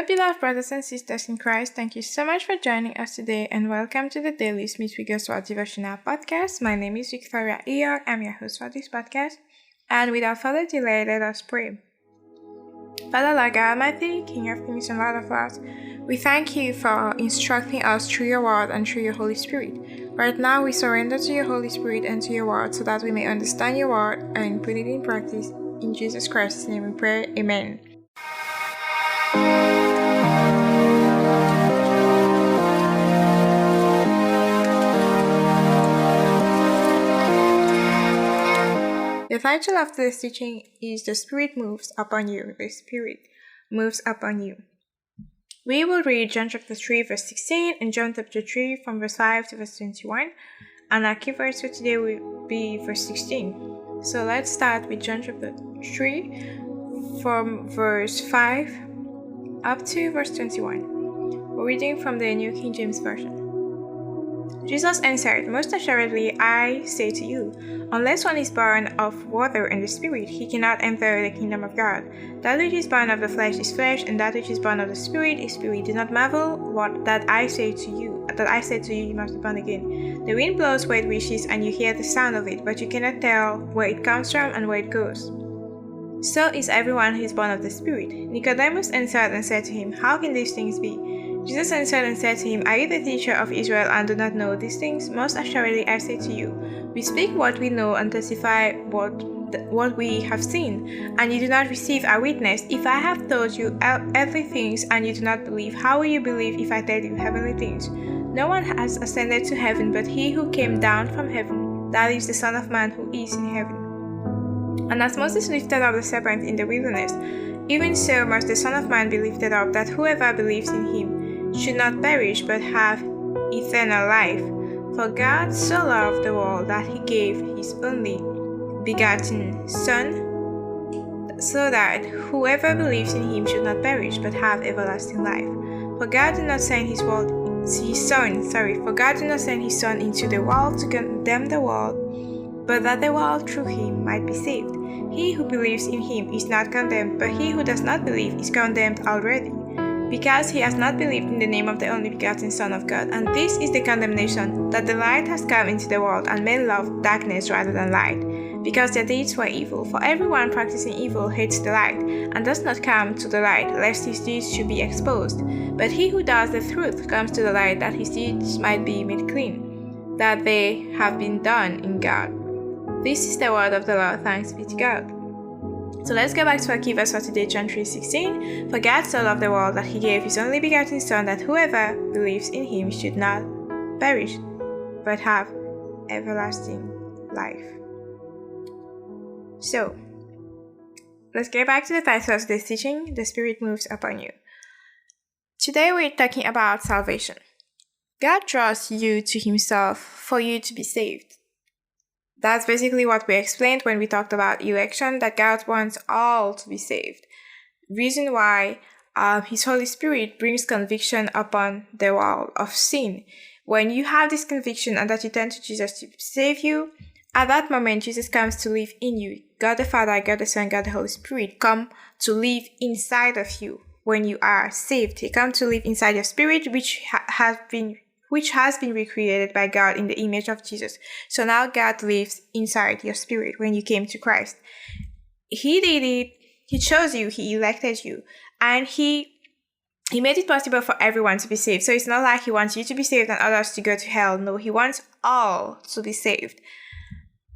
So, beloved brothers and sisters in Christ, thank you so much for joining us today and welcome to the Daily Smith Wigglesworth Devotional podcast. My name is Victoria Eyog. I'm your host for this podcast. And without further delay, let us pray. Father, Lord God Almighty, King of Kings and Lord of Lords, we thank you for instructing us through your word and through your Holy Spirit. Right now, we surrender to your Holy Spirit and to your word so that we may understand your word and put it in practice. In Jesus Christ's name we pray. Amen. The title of this teaching is The Spirit Moves Upon You. The Spirit Moves Upon You. We will read John chapter 3 verse 16 and John chapter 3 from verse 5 to verse 21. And our key verse for today will be verse 16. So let's start with John chapter 3 from verse 5 up to verse 21. We're reading from the New King James Version. Jesus answered, "Most assuredly I say to you, unless one is born of water and the Spirit, he cannot enter the kingdom of God. That which is born of the flesh is flesh, and that which is born of the Spirit is spirit. Do not marvel that I said to you, you must be born again. The wind blows where it wishes, and you hear the sound of it, but you cannot tell where it comes from and where it goes. So is everyone who is born of the Spirit." Nicodemus answered and said to him, "How can these things be?" Jesus answered and said to him, "Are you the teacher of Israel and do not know these things? Most assuredly I say to you, we speak what we know and testify what we have seen, and you do not receive our witness. If I have told you earthly things and you do not believe, how will you believe if I tell you heavenly things? No one has ascended to heaven but he who came down from heaven, that is the Son of Man who is in heaven. And as Moses lifted up the serpent in the wilderness, even so must the Son of Man be lifted up, that whoever believes in him should not perish but have eternal life. For God so loved the world that he gave his only begotten Son, so that whoever believes in him should not perish but have everlasting life. For God did not send his Son into the world to condemn the world, but that the world through him might be saved. He who believes in him is not condemned, but he who does not believe is condemned already, because he has not believed in the name of the only begotten Son of God. And this is the condemnation, that the light has come into the world, and men love darkness rather than light, because their deeds were evil. For everyone practicing evil hates the light, and does not come to the light, lest his deeds should be exposed. But he who does the truth comes to the light, that his deeds might be made clean, that they have been done in God. This is the word of the Lord. Thanks be to God. So let's go back to our key verse for today, John 3:16. For God so loved the world that he gave his only begotten Son, that whoever believes in him should not perish, but have everlasting life. So, let's get back to the title of this teaching, The Spirit Moves Upon You. Today we're talking about salvation. God draws you to himself for you to be saved. That's basically what we explained when we talked about election, that God wants all to be saved. Reason why his Holy Spirit brings conviction upon the world of sin. When you have this conviction and that you turn to Jesus to save you, at that moment Jesus comes to live in you. God the Father, God the Son, God the Holy Spirit come to live inside of you when you are saved. He comes to live inside your spirit, which has been recreated by God in the image of Jesus. So now God lives inside your spirit when you came to Christ. He did it. He chose you. He elected you. And He made it possible for everyone to be saved. So it's not like he wants you to be saved and others to go to hell. No, he wants all to be saved.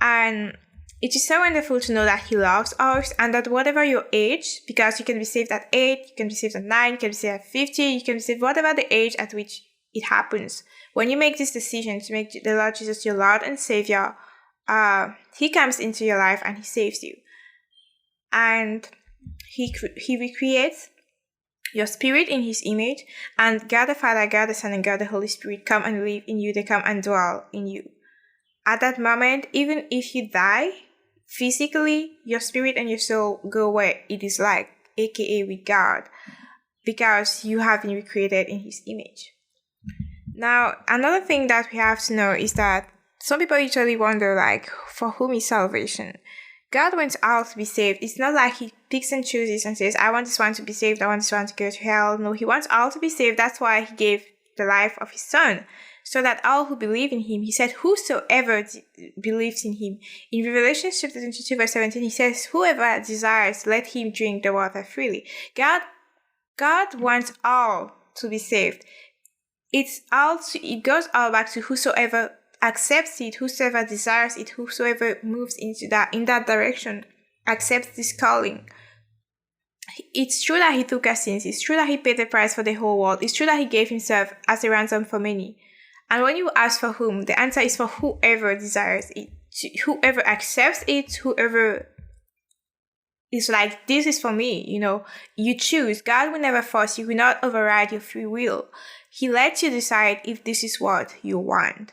And it is so wonderful to know that he loves us, and that whatever your age, because you can be saved at 8, you can be saved at 9, you can be saved at 50, you can be saved whatever the age at which it happens. When you make this decision to make the Lord Jesus your Lord and Savior, he comes into your life and he saves you. And he recreates your spirit in his image, and God the Father, God the Son, and God the Holy Spirit come and live in you. They come and dwell in you. At that moment, even if you die, physically, your spirit and your soul go where it is like, aka with God, because you have been recreated in his image. Now, another thing that we have to know is that some people usually wonder, for whom is salvation? God wants all to be saved. It's not like he picks and chooses and says, I want this one to be saved, I want this one to go to hell. No, he wants all to be saved. That's why he gave the life of his son, so that all who believe in him, he said, whosoever believes in him. In Revelation chapter 22 verse 17, he says, whoever desires, let him drink the water freely. God wants all to be saved. It goes all back to whosoever accepts it, whosoever desires it, whosoever moves in that direction, accepts this calling. It's true that he took our sins. It's true that he paid the price for the whole world. It's true that he gave himself as a ransom for many. And when you ask for whom, the answer is for whoever desires it, whoever accepts it, whoever is like, this is for me, you choose. God will never force you. He will not override your free will. He lets you decide if this is what you want.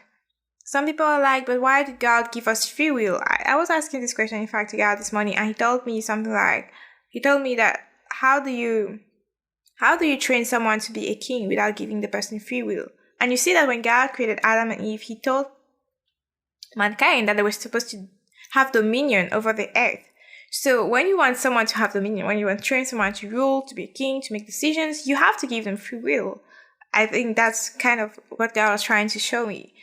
Some people are like, but why did God give us free will? I was asking this question, in fact, to God this morning, and he told me that how do you train someone to be a king without giving the person free will? And you see that when God created Adam and Eve, he told mankind that they were supposed to have dominion over the earth. So when you want someone to have dominion, when you want to train someone to rule, to be a king, to make decisions, you have to give them free will. I think that's kind of what God was trying to show me.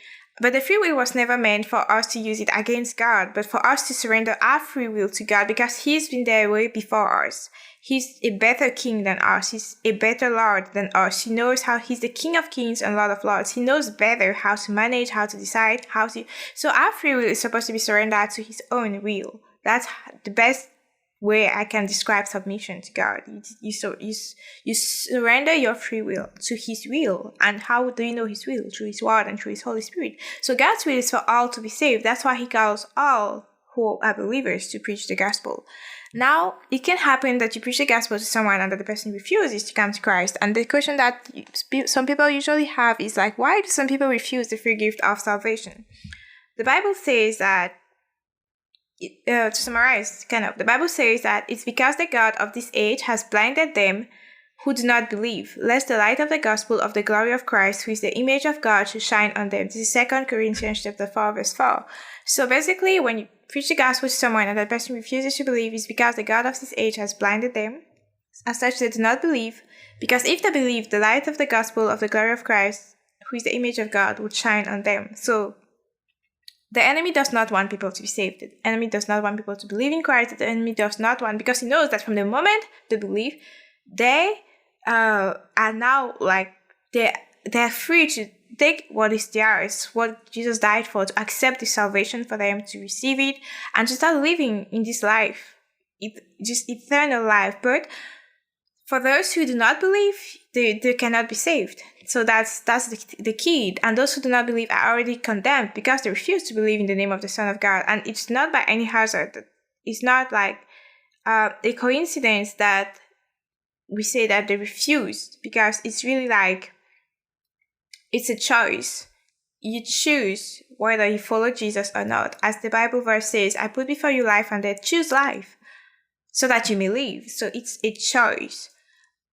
But the free will was never meant for us to use it against God, but for us to surrender our free will to God, because he's been there way before us. He's a better king than us. He's a better Lord than us. He knows how he's the King of Kings and Lord of Lords. He knows better how to manage, how to decide, so our free will is supposed to be surrendered to his own will. That's the best way I can describe submission to God. You surrender your free will to his will. And how do you know his will? Through his word and through his Holy Spirit. So God's will is for all to be saved. That's why he calls all who are believers to preach the gospel. Now, it can happen that you preach the gospel to someone and that the person refuses to come to Christ. And the question that some people usually have is like, why do some people refuse the free gift of salvation? The Bible says that, to summarize, the Bible says that it's because the God of this age has blinded them who do not believe, lest the light of the gospel of the glory of Christ, who is the image of God, should shine on them. This is 2 Corinthians chapter 4, verse 4. So basically, when you preach the gospel to someone and that person refuses to believe, it's because the God of this age has blinded them. As such, they do not believe. Because if they believe, the light of the gospel of the glory of Christ, who is the image of God, would shine on them. So the enemy does not want people to be saved. The enemy does not want people to believe in Christ. The enemy does not want, because he knows that from the moment they believe, they are now like, they're free to take what is theirs, what Jesus died for, to accept the salvation for them, to receive it, and to start living in this life, just eternal life. But for those who do not believe, they cannot be saved. So that's the key. And those who do not believe are already condemned because they refuse to believe in the name of the Son of God. And it's not by any hazard. It's not like a coincidence that we say that they refused, because it's really like, it's a choice. You choose whether you follow Jesus or not. As the Bible verse says, I put before you life and death. Choose life so that you may live. So it's a choice.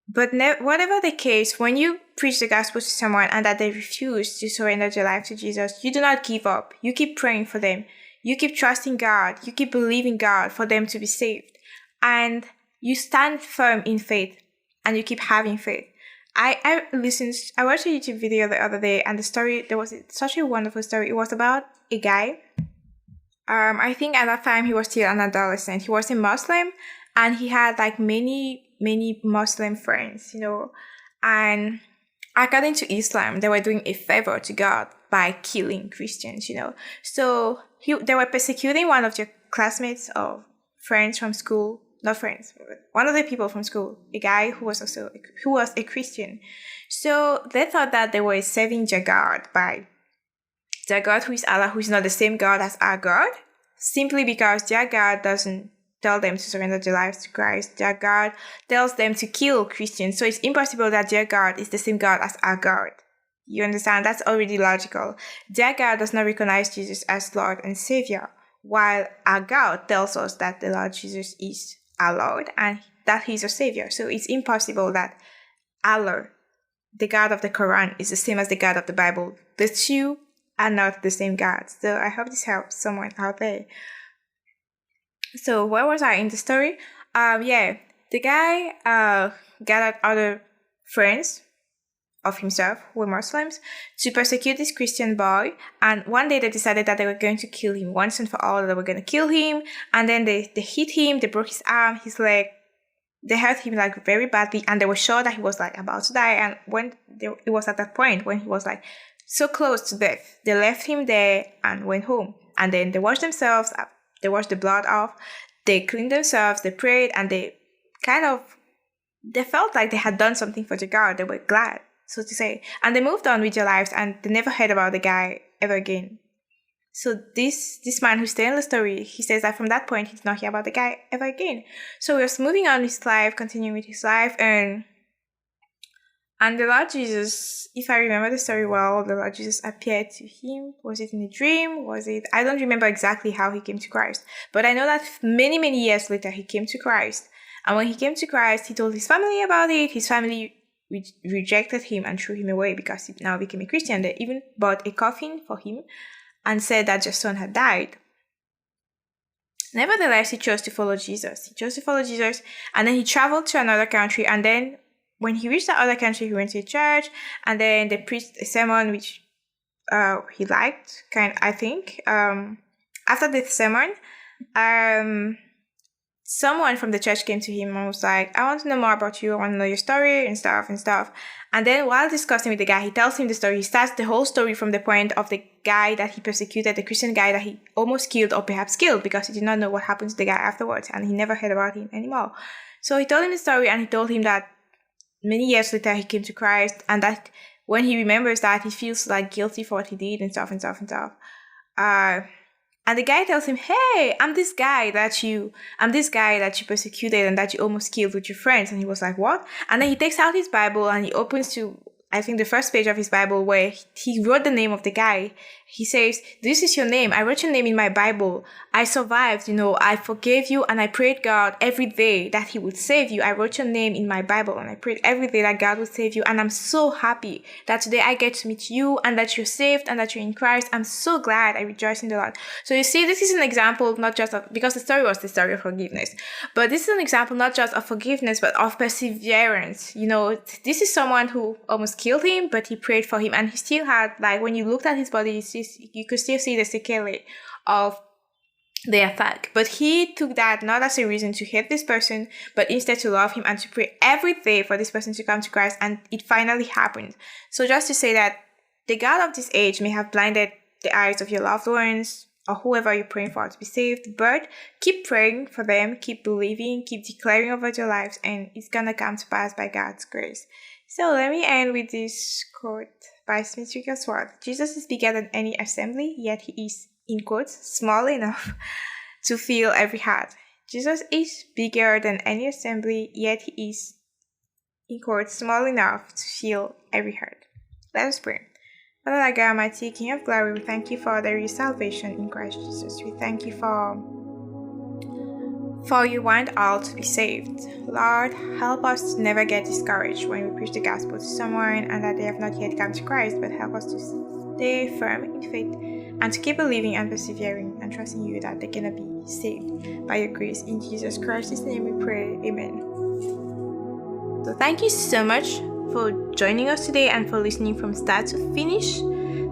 But whatever the case, when you preach the gospel to someone and that they refuse to surrender their life to Jesus, you do not give up. You keep praying for them. You keep trusting God. You keep believing God for them to be saved. And you stand firm in faith and you keep having faith. I watched a YouTube video the other day, and there was such a wonderful story. It was about a guy. I think at that time he was still an adolescent. He was a Muslim, and he had like many Muslim friends, and according to Islam, they were doing a favor to God by killing Christians, So they were persecuting one of their classmates or friends from school. Not friends, but one of the people from school, a guy who was a Christian. So they thought that they were saving their God by their God, who is Allah, who is not the same God as our God, simply because their God doesn't tell them to surrender their lives to Christ. Their God tells them to kill Christians. So it's impossible that their God is the same God as our God. You understand? That's already logical. Their God does not recognize Jesus as Lord and Savior, while our God tells us that the Lord Jesus is our Lord and that he's our Savior. So it's impossible that Allah, the God of the Quran, is the same as the God of the Bible. The two are not the same God. So I hope this helps someone out there. So where was I in the story? The guy gathered other friends of himself who were Muslims to persecute this Christian boy. And one day they decided that they were going to kill him once and for all. They were going to kill him. And then they hit him. They broke his arm, his leg. They hurt him like very badly. And they were sure that he was like about to die. And it was at that point when he was like so close to death, they left him there and went home. And then they washed themselves up. They washed the blood off. They cleaned themselves. They prayed. And they felt like they had done something for the God. They were glad, so to say. And they moved on with their lives, and they never heard about the guy ever again. So this man who's telling the story, he says that from that point, he did not hear about the guy ever again. So he was moving on with his life, continuing with his life, and the Lord Jesus, if I remember the story well, the Lord Jesus appeared to him. Was it in a dream? I don't remember exactly how he came to Christ. But I know that many, many years later, he came to Christ. And when he came to Christ, he told his family about it. His family rejected him and threw him away because he now became a Christian. They even bought a coffin for him and said that their son had died. Nevertheless, he chose to follow Jesus. And then he traveled to another country. And then when he reached that other country, he went to a church. And then they preached a sermon which he liked, I think. After the sermon, someone from the church came to him and was like, I want to know more about you. I want to know your story and stuff. And then while discussing with the guy, he tells him the story. He starts the whole story from the point of the guy that he persecuted, the Christian guy that he almost killed or perhaps killed because he did not know what happened to the guy afterwards and he never heard about him anymore. So he told him the story and he told him that many years later he came to Christ and that when he remembers that, he feels like guilty for what he did and stuff. And the guy tells him, hey, I'm this guy that you persecuted and that you almost killed with your friends. And he was like, what? And then he takes out his Bible and he opens to, I think, the first page of his Bible where he wrote the name of the guy. He says, this is your name. I wrote your name in my Bible. I survived, I forgave you and I prayed God every day that he would save you. I wrote your name in my Bible and I prayed every day that God would save you. And I'm so happy that today I get to meet you and that you're saved and that you're in Christ. I'm so glad. I rejoice in the Lord. So you see, this is an example, not just of, because the story was the story of forgiveness, but this is an example not just of forgiveness, but of perseverance. This is someone who almost killed him, but he prayed for him and he still had, like, when you looked at his body, you could still see the sequelae of the attack. But he took that not as a reason to hate this person, but instead to love him and to pray every day for this person to come to Christ. And it finally happened. So just to say that the God of this age may have blinded the eyes of your loved ones or whoever you're praying for to be saved, but keep praying for them, keep believing, keep declaring over your lives, and it's gonna come to pass by God's grace. So let me end with this quote by Wigglesworth. Jesus is bigger than any assembly, yet he is, in quotes, small enough to fill every heart. Jesus is bigger than any assembly, yet he is, in quotes, small enough to fill every heart. Let us pray. Father, our God, Almighty, King of glory, we thank you for there is salvation in Christ Jesus. We thank you for you want all to be saved. Lord, help us to never get discouraged when we preach the gospel to someone and that they have not yet come to Christ, but help us to stay firm in faith and to keep believing and persevering and trusting you that they're gonna be saved by your grace. In Jesus Christ's name we pray. Amen. So thank you so much for joining us today and for listening from start to finish.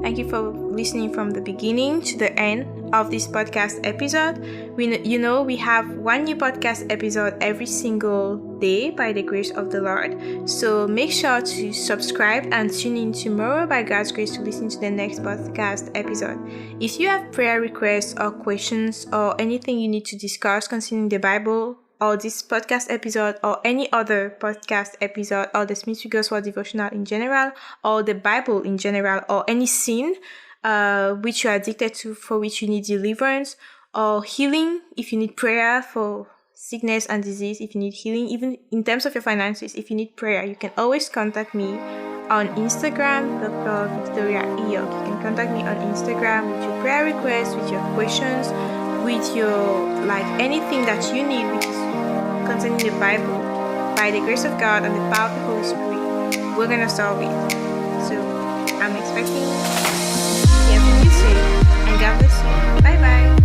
Thank you for listening from the beginning to the end of this podcast episode. We have one new podcast episode every single day by the grace of the Lord. So make sure to subscribe and tune in tomorrow by God's grace to listen to the next podcast episode. If you have prayer requests or questions or anything you need to discuss concerning the Bible or this podcast episode or any other podcast episode or the Wigglesworth Devotional in general or the Bible in general or any sin which you are addicted to, for which you need deliverance or healing, if you need prayer for sickness and disease, if you need healing, even in terms of your finances, if you need prayer, you can always contact me on Instagram, Dr. Victoria Eyog. You can contact me on Instagram with your prayer requests, with your questions, with your, anything that you need which is concerning the Bible. By the grace of God and the power of the Holy Spirit, we're gonna solve it. So I'm expecting to hear from you soon, and God bless you. Bye bye.